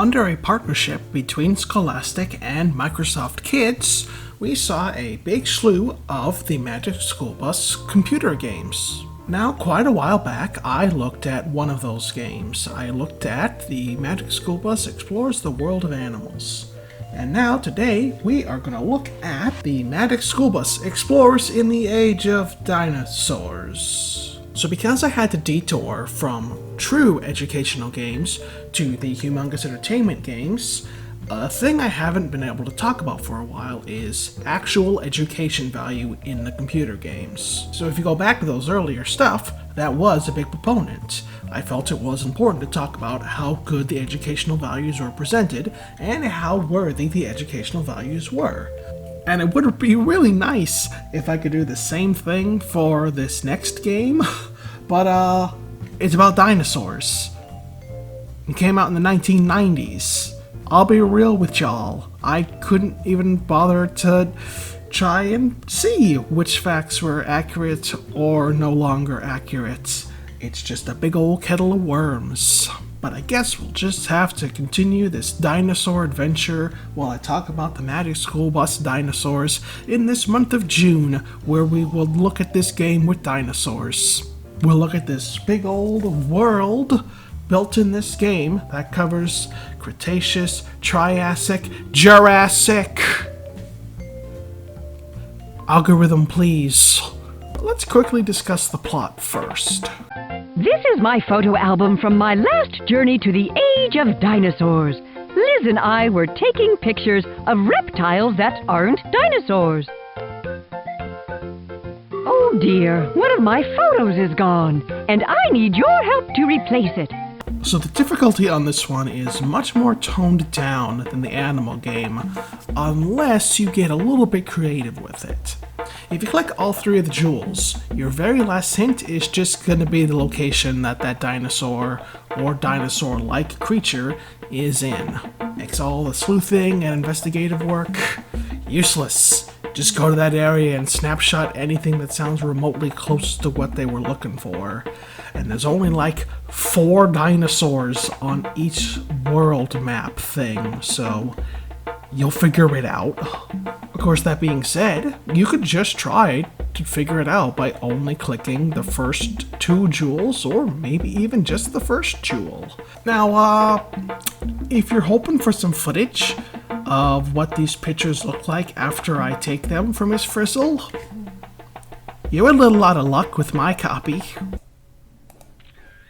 Under a partnership between Scholastic and Microsoft Kids, we saw a big slew of the Magic School Bus computer games. Now, quite a while back, I looked at one of those games. I looked at the Magic School Bus Explores the World of Animals. And now, today, we are going to look at the Magic School Bus Explores in the Age of Dinosaurs. So because I had to detour from true educational games to the humongous entertainment games, a thing I haven't been able to talk about for a while is actual education value in the computer games. So if you go back to those earlier stuff, that was a big proponent. I felt it was important to talk about how good the educational values were presented and how worthy the educational values were. And it would be really nice if I could do the same thing for this next game, but it's about dinosaurs. It came out in the 1990s. I'll be real with y'all, I couldn't even bother to try and see which facts were accurate or no longer accurate. It's just a big old kettle of worms. But I guess we'll just have to continue this dinosaur adventure while I talk about the Magic School Bus Dinosaurs in this month of June, where we will look at this game with dinosaurs. We'll look at this big old world built in this game that covers Cretaceous, Triassic, Jurassic. Algorithm, please. Let's quickly discuss the plot first. This is my photo album from my last journey to the Age of Dinosaurs. Liz and I were taking pictures of reptiles that aren't dinosaurs. Oh dear, one of my photos is gone, and I need your help to replace it. So the difficulty on this one is much more toned down than the animal game, unless you get a little bit creative with it. If you collect all three of the jewels, your very last hint is just going to be the location that that dinosaur or dinosaur-like creature is in. Makes all the sleuthing and investigative work useless. Just go to that area and snapshot anything that sounds remotely close to what they were looking for. And there's only like 4 dinosaurs on each world map thing, so you'll figure it out. Of course, that being said, you could just try to figure it out by only clicking the first 2 jewels, or maybe even just the first jewel. Now, if you're hoping for some footage of what these pictures look like after I take them from Miss Frizzle, you're a little out of luck with my copy.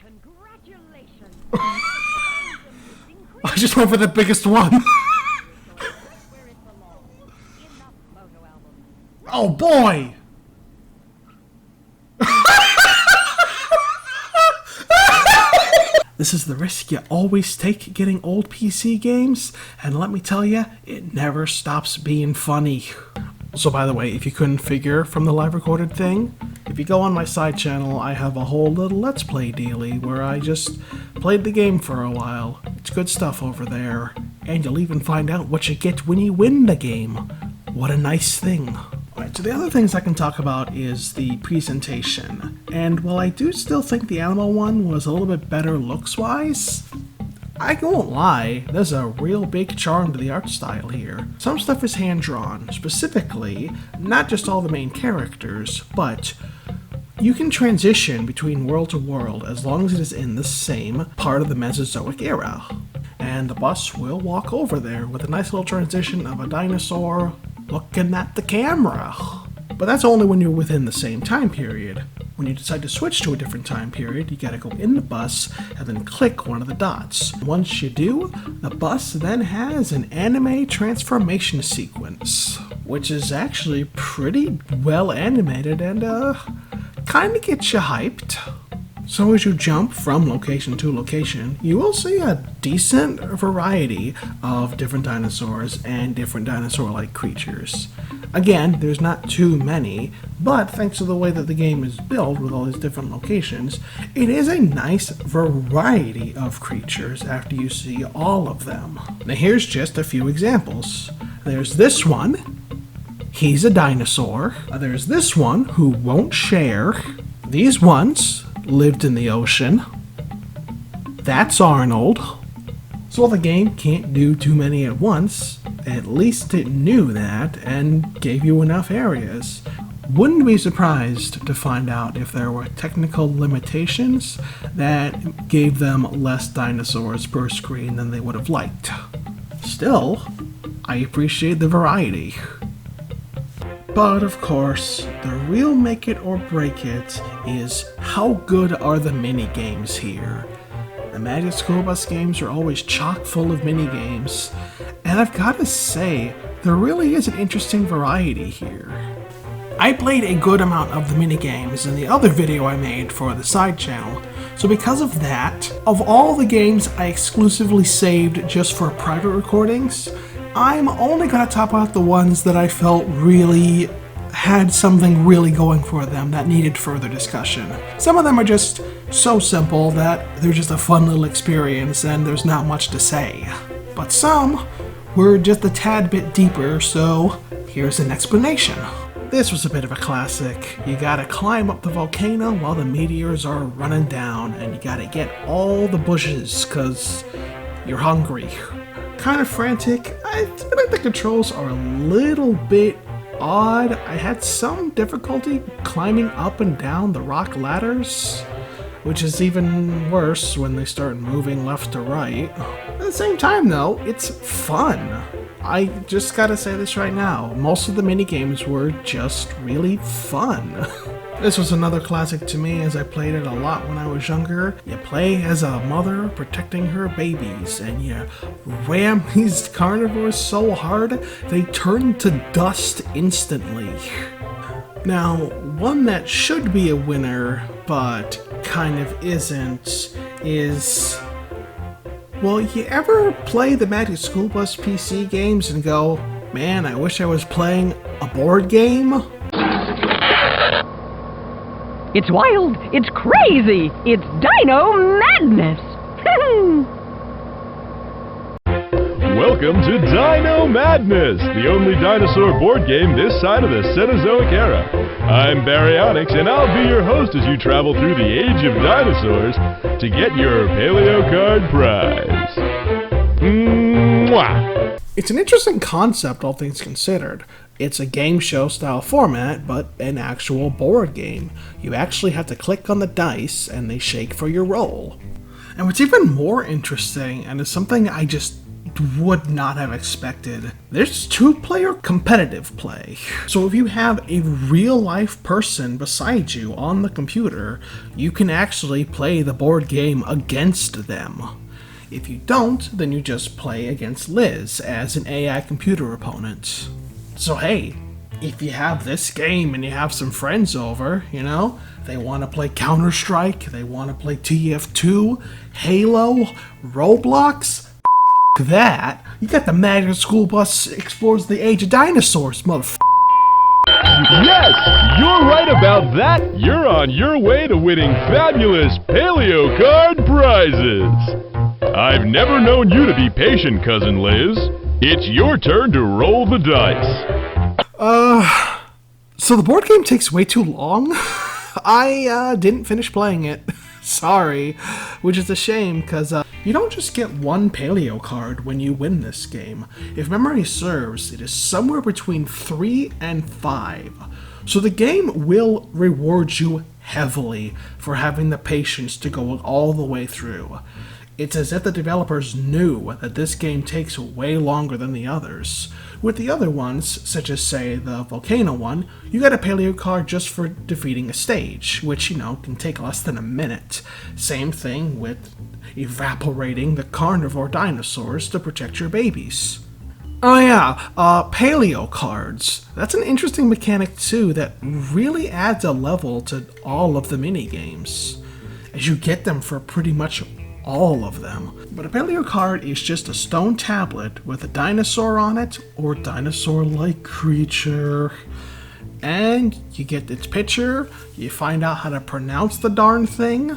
Congratulations. I just went for the biggest one. Oh boy! This is the risk you always take getting old PC games, and let me tell you, it never stops being funny. So by the way, if you couldn't figure from the live recorded thing, if you go on my side channel, I have a whole little Let's Play dealie where I just played the game for a while. It's good stuff over there, and you'll even find out what you get when you win the game. What a nice thing. Alright, so the other things I can talk about is the presentation. And while I do still think the animal one was a little bit better looks-wise, I won't lie, there's a real big charm to the art style here. Some stuff is hand-drawn, specifically, not just all the main characters, but you can transition between world to world as long as it is in the same part of the Mesozoic era. And the bus will walk over there with a nice little transition of a dinosaur looking at the camera. But that's only when you're within the same time period. When you decide to switch to a different time period, you gotta go in the bus and then click one of the dots. Once you do, the bus then has an anime transformation sequence, which is actually pretty well animated and kinda gets you hyped. So as you jump from location to location, you will see a decent variety of different dinosaurs and different dinosaur-like creatures. Again, there's not too many, but thanks to the way that the game is built with all these different locations, it is a nice variety of creatures after you see all of them. Now here's just a few examples. There's this one. He's a dinosaur. There's this one who won't share. These ones lived in the ocean. That's Arnold. So while the game can't do too many at once, at least it knew that and gave you enough areas. Wouldn't be surprised to find out if there were technical limitations that gave them less dinosaurs per screen than they would have liked. Still, I appreciate the variety. But of course, the real make it or break it is how good are the mini-games here. The Magic School Bus games are always chock full of mini-games, and I've got to say, there really is an interesting variety here. I played a good amount of the minigames in the other video I made for the side channel, so because of that, of all the games I exclusively saved just for private recordings, I'm only going to top out the ones that I felt really had something really going for them that needed further discussion. Some of them are just so simple that they're just a fun little experience and there's not much to say. But some were just a tad bit deeper, so here's an explanation. This was a bit of a classic. You gotta climb up the volcano while the meteors are running down, and you gotta get all the bushes, cause you're hungry. Kind of frantic. I feel like the controls are a little bit odd. I had some difficulty climbing up and down the rock ladders, which is even worse when they start moving left to right. At the same time though, it's fun. I just gotta say this right now, most of the minigames were just really fun. This was another classic to me as I played it a lot when I was younger. You play as a mother protecting her babies, and you ram these carnivores so hard they turn to dust instantly. Now, one that should be a winner, but kind of isn't, is... Well, you ever play the Magic School Bus PC games and go, man, I wish I was playing a board game? It's wild, it's crazy, it's Dino Madness! Welcome to Dino Madness, the only dinosaur board game this side of the Cenozoic era. I'm Baryonyx, and I'll be your host as you travel through the age of dinosaurs to get your Paleo Card prize. Mwah! It's an interesting concept, all things considered. It's a game show style format, but an actual board game. You actually have to click on the dice, and they shake for your roll. And what's even more interesting, and is something I just would not have expected, there's two-player competitive play. So if you have a real-life person beside you on the computer, you can actually play the board game against them. If you don't, then you just play against Liz as an AI computer opponent. So hey, if you have this game and you have some friends over, you know, they want to play Counter-Strike, they want to play TF2, Halo, Roblox, that, you got the Magic School Bus Explores the Age of Dinosaurs, motherfucker. Yes, you're right about that. You're on your way to winning fabulous Paleo Card prizes. I've never known you to be patient, Cousin Liz. It's your turn to roll the dice. So the board game takes way too long. I didn't finish playing it. Sorry, which is a shame, because you don't just get one Paleo card when you win this game. If memory serves, it is somewhere between 3 and 5. So the game will reward you heavily for having the patience to go all the way through. It's as if the developers knew that this game takes way longer than the others. With the other ones, such as say the Volcano one, you get a Paleo card just for defeating a stage, which, you know, can take less than a minute. Same thing with evaporating the carnivore dinosaurs to protect your babies. Oh yeah, Paleo cards. That's an interesting mechanic too that really adds a level to all of the minigames, as you get them for pretty much all of them. But a Paleo card is just a stone tablet with a dinosaur on it or dinosaur-like creature. And you get its picture, you find out how to pronounce the darn thing,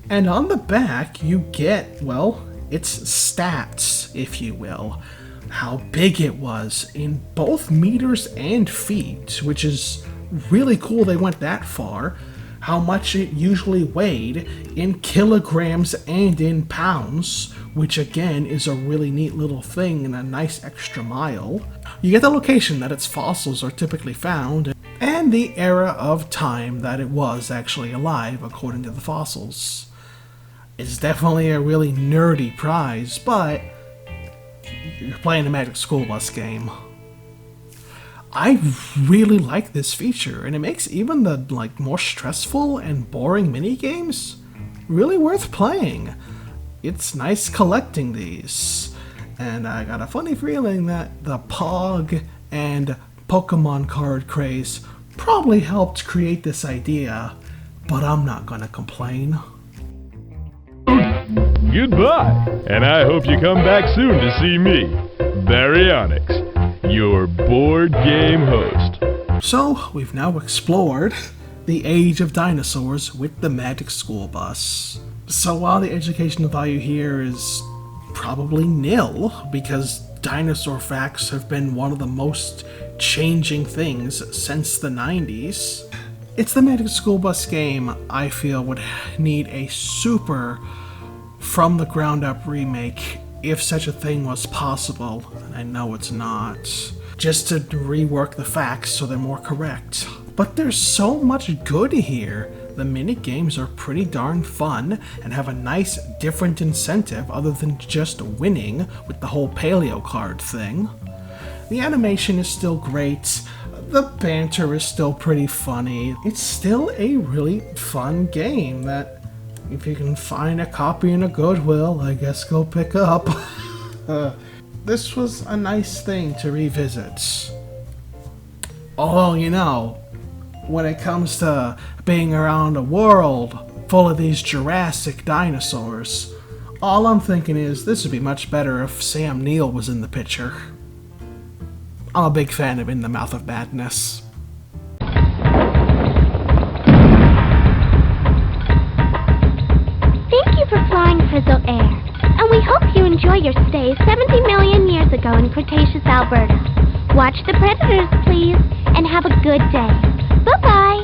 and on the back you get, well, its stats, if you will. How big it was in both meters and feet, which is really cool they went that far. How much it usually weighed in kilograms and in pounds, which again is a really neat little thing and a nice extra mile. You get the location that its fossils are typically found, and the era of time that it was actually alive according to the fossils. It's definitely a really nerdy prize, but you're playing a Magic School Bus game. I really like this feature, and it makes even the more stressful and boring mini-games really worth playing. It's nice collecting these, and I got a funny feeling that the Pog and Pokemon card craze probably helped create this idea, but I'm not gonna complain. Goodbye, and I hope you come back soon to see me, Baryonyx, your board game host. So, we've now explored the Age of Dinosaurs with the Magic School Bus. So while the educational value here is probably nil, because dinosaur facts have been one of the most changing things since the 90s, it's the Magic School Bus game I feel would need a super from the ground up remake, if such a thing was possible, and I know it's not, just to rework the facts so they're more correct. But there's so much good here. The mini games are pretty darn fun and have a nice different incentive other than just winning with the whole paleo card thing. The animation is still great, the banter is still pretty funny. It's still a really fun game that if you can find a copy in a Goodwill, I guess go pick up. This was a nice thing to revisit. Although, you know, when it comes to being around a world full of these Jurassic dinosaurs, all I'm thinking is this would be much better if Sam Neill was in the picture. I'm a big fan of In the Mouth of Madness. Thank you for flying Frizzle Air, and we hope you enjoy your stay 70 million years ago in Cretaceous Alberta. Watch the predators, please, and have a good day. Bye-bye!